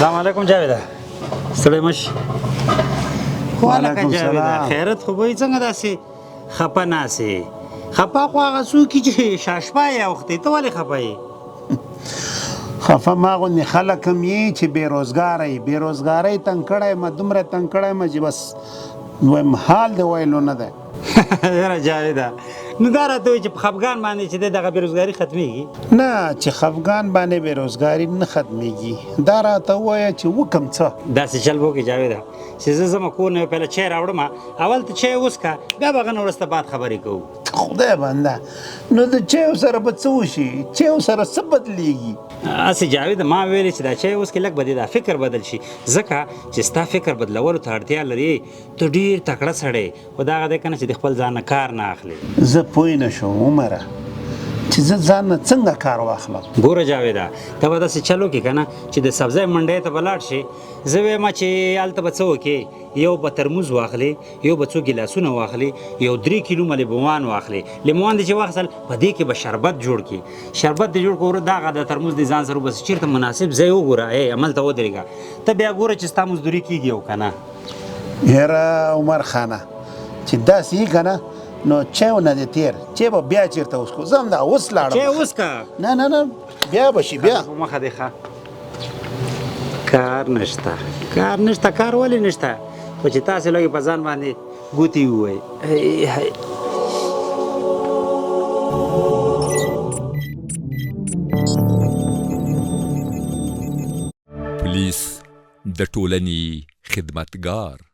السلام علیکم جاویده ستړی مشي وعلیکم جاویده سلام. خیرت خو به یې څنګه داسې خفه ناسې خفه خو هغه څوک چې شاشپه یې اوښتې ته ولې خفه یې خفه ما غوندې خلک هم یې چې بېروزګاره یې بېروزګارۍ تنګ کړی یم دومره تنګ کړی یم چې بس وایم حال د ویلو نه دی یاره جاویده نو دا راته وایي چې په خفګان باندې چې دی دغه بېروزګاري ختمېږي نه چې خفګان باندې بېروزګاري نه ختمیږي دا راته ووایه چې وکم څه داسې چل به وکړې جاویده چې زه ځم کور نه پهله چای راوړم اول ته چای وڅښه بیا به هغه نه وروسته بعد خبرې کوو خدای بنده نو د چایو سره به څه وشي چایو سره څه بدلیږي هسې جاوید ما ویلې چې دا چای اوس کې لږ به دې دا فکر بدل شي ځکه چې ستا فکر بدلولو ته اړتیا لري ته ډېر تکړه سړی خو دا هغه دی که نه چې د خپل ځان نه کار نه اخلې زه پوه نه شوم عمره چې زه ځان نه څنګه کار واخلم ګوره جاویده ته به داسې چل وکړې که نه چې د سبزی منډۍ ته به لاړ شې زه وایم چې هلته به څه وکړې یو به ترموز واخلې یو به څو ګیلاسونه واخلې یو 3 کیلو لیموان واخلې لیموان دې چې واخیستل په دې کې به شربت جوړ کړي شربت دې جوړ کړو دغه د ترموز دې ځان سره وباسې چېرته مناسب ځای وګوره هملته ودرېږه ته بیا ګوره چې ستا مزدوري کېږي او که نه یاره عمر خانه چې داسې یې که نه نو چایو نه دې تېر چای به بیا چېرته وڅښو زه همدا اوس لاړم چای وڅښه نه نه نه بیا به شي بیا په مخه دی ښه کار نشته کار ولې نشته خو چې تاسې لږې په ځان باندې ګوتې ووایئ پولیس د ټولنې خدمتګار